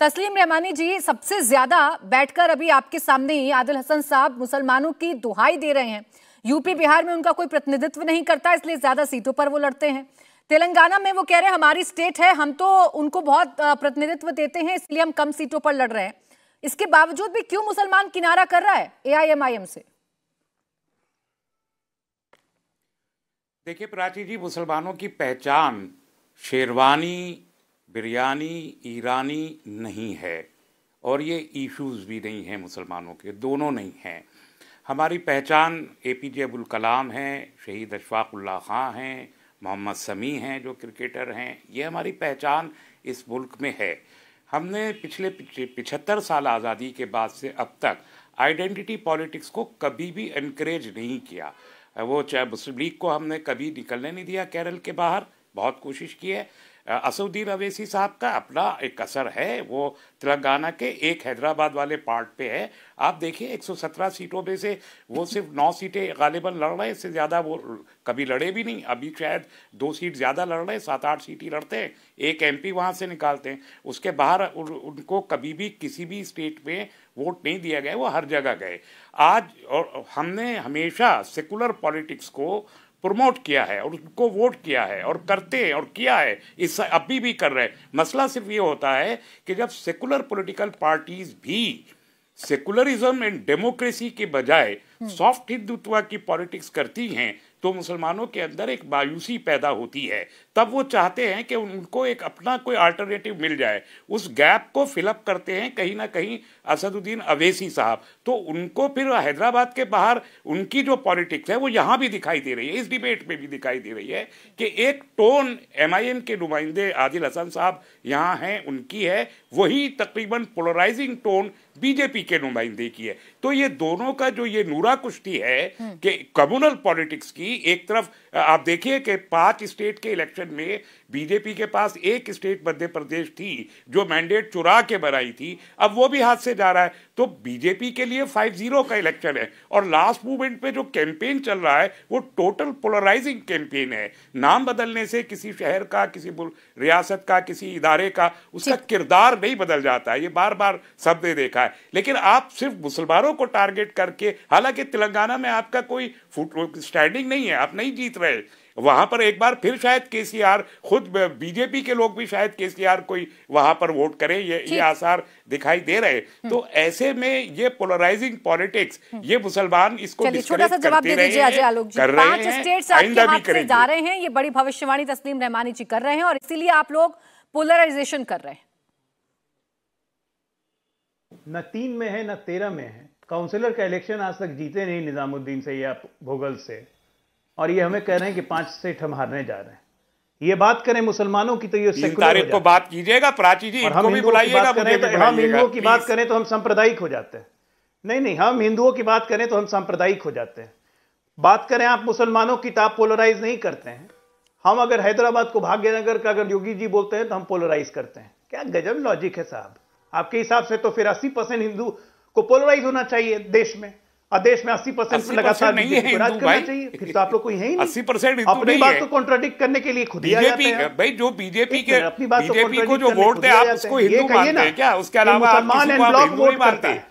तस्लीम रहमानी जी, सबसे ज्यादा बैठकर अभी आपके सामने ही आदिल हसन साहब मुसलमानों की दुहाई दे रहे हैं। यूपी बिहार में उनका कोई प्रतिनिधित्व नहीं करता, इसलिए ज्यादा सीटों पर वो लड़ते हैं। तेलंगाना में वो कह रहे हैं हमारी स्टेट है, हम तो उनको बहुत प्रतिनिधित्व देते हैं, इसलिए हम कम सीटों पर लड़ रहे हैं। इसके बावजूद भी क्यों मुसलमान किनारा कर रहा है एआईएमआईएम से? देखिए प्राची जी, मुसलमानों की पहचान शेरवानी, बिरयानी, ईरानी नहीं है और ये इश्यूज़ भी नहीं हैं मुसलमानों के, दोनों नहीं हैं। हमारी पहचान एपीजे अब्दुल कलाम हैं, शहीद अशफाक उल्लाह खां हैं, मोहम्मद समी हैं जो क्रिकेटर हैं, ये हमारी पहचान इस मुल्क में है। हमने पिछले 75 साल आज़ादी के बाद से अब तक आइडेंटिटी पॉलिटिक्स को कभी भी एनकरेज नहीं किया। वो चाहे मुस्लिम लीग को हमने कभी निकलने नहीं दिया केरल के बाहर, बहुत कोशिश की है। असदुद्दीन अवैसी साहब का अपना एक असर है, वो तेलंगाना के एक हैदराबाद वाले पार्ट पे है। आप देखिए 117 सीटों में से वो सिर्फ 9 सीटें गालिबन लड़ रहे हैं, इससे ज़्यादा वो कभी लड़े भी नहीं। अभी शायद 2 सीट ज़्यादा लड़ रहे हैं, 7-8 सीट ही लड़ते हैं, एक एमपी वहाँ से निकालते हैं। उसके बाहर उनको कभी भी किसी भी स्टेट में वोट नहीं दिया गया, वो हर जगह गए। आज और हमने हमेशा सेकुलर पॉलिटिक्स को प्रमोट किया है और उनको वोट किया है और करते हैं और किया है, इस अभी भी कर रहे हैं। मसला सिर्फ ये होता है कि जब सेकुलर पॉलिटिकल पार्टीज भी सेकुलरिज्म एंड डेमोक्रेसी के बजाय सॉफ्ट हिंदुत्व की पॉलिटिक्स करती हैं तो मुसलमानों के अंदर एक मायूसी पैदा होती है। तब वो चाहते हैं कि उनको एक अपना कोई अल्टरनेटिव मिल जाए। उस गैप को फिलअप करते हैं कहीं ना कहीं असदुद्दीन अवैसी साहब। तो उनको फिर हैदराबाद के बाहर उनकी जो पॉलिटिक्स है वो यहाँ भी दिखाई दे रही है, इस डिबेट में भी दिखाई दे रही है कि एक टोन एमआईएम के नुमाइंदे आदिल हसन साहब यहाँ हैं, उनकी है, वही तकरीबन पोलराइजिंग टोन बीजेपी के नुमाइंदे की है। तो ये दोनों का जो ये नूरा कुश्ती है कि कम्युनल पॉलिटिक्स की, एक तरफ आप देखिए कि 5 स्टेट के इलेक्शन में बीजेपी के पास एक स्टेट मध्य प्रदेश थी जो मैंडेट चुरा के बनाई थी, अब वो भी हाथ से जा रहा है। तो बीजेपी के लिए 5-0 का इलेक्शन है और लास्ट मूवमेंट पे जो कैंपेन चल रहा है वो टोटल पोलराइजिंग कैंपेन है। नाम बदलने से किसी शहर का, किसी रियासत का, किसी इदारे का उसका किरदार नहीं बदल जाता है। ये बार बार सबने देखा है। लेकिन आप सिर्फ मुसलमानों को टारगेट करके, हालांकि तेलंगाना में आपका कोई स्टैंडिंग नहीं है, आप नहीं जीत रहे वहां पर। एक बार फिर शायद केसीआर, खुद बीजेपी के लोग भी शायद केसीआर कोई वहां पर वोट करें, ये आसार दिखाई दे रहे। तो ऐसे में ये पोलराइजिंग पॉलिटिक्स, ये मुसलमान इसको छोटा सा जवाब दे दीजिए अजय आलोक जी। 5 स्टेट्स आपके हाथ से जा रहे हैं, ये बड़ी भविष्यवाणी तस्लीम रहमानी जी कर रहे हैं और इसीलिए आप लोग पोलराइजेशन कर रहे हैं। न 3 में है न 13 में है। काउंसिलर का इलेक्शन आज तक जीते नहीं निजामुद्दीन से या भोगल से, और ये हमें कह रहे हैं कि 5 सीट हम हारने जा रहे हैं। ये बात करें मुसलमानों की तो ये सेकुलर को बात कीजिएगा प्राची जी, इनको भी बुलाइएगा। हम हिंदुओं की बात करें तो हम सांप्रदायिक हो जाते हैं। नहीं, हम हिंदुओं की बात करें तो हम सांप्रदायिक हो जाते हैं। बात करें आप मुसलमानों की तो आप पोलराइज नहीं करते हैं। हम अगर हैदराबाद को भाग्यनगर का अगर योगी जी बोलते हैं तो हम पोलराइज करते हैं। क्या गजब लॉजिक है साहब आपके हिसाब से। तो फिर 80% हिंदू को पोलराइज होना चाहिए देश में, और देश में 80% लगातार नहीं है राज करना चाहिए। फिर तो आप लोग को यही नहीं, 80% अपनी बात को कॉन्ट्राडिक्ट करने के लिए खुद ही आ जाते हैं। भाई जो बीजेपी के बीजेपी को जो वोट दे आप उसको हिंदू मानते हैं क्या? उसके अलावा मुसलमान एंड ब्लॉक वोट करते हैं।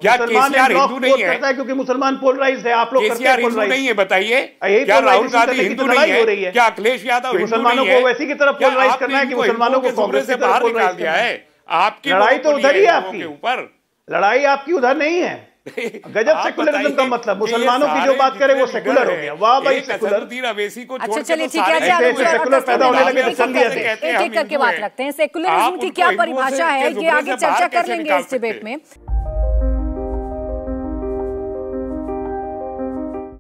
क्या केसीआर हिंदू नहीं है? क्योंकि मुसलमान पोलराइज है। आप लोग केसीआर हिंदू नहीं है, बताइए। क्या राहुल गांधी हिंदू नहीं है? क्या अखिलेश यादव मुसलमानों को वैसी की तरफ पोलराइज करना है कि मुसलमानों को कांग्रेस से बाहर निकाल दिया है? आपकी लड़ाई तो उधर ही है, आपकी ऊपर लड़ाई आपकी उधर नहीं है। गजब सेकुलरिज्म का मतलब, मुसलमानों की जो बात करे वो सेकुलर हो गया। वाह भाई सेकुलर अवैसी को अच्छा चलिए ठीक है, सेकुलर पैदा होने लगे तो समझिए। एक एक करके बात रखते हैं। सेकुलरिज्म की क्या परिभाषा है ये आगे चर्चा कर लेंगे इस डिबेट में।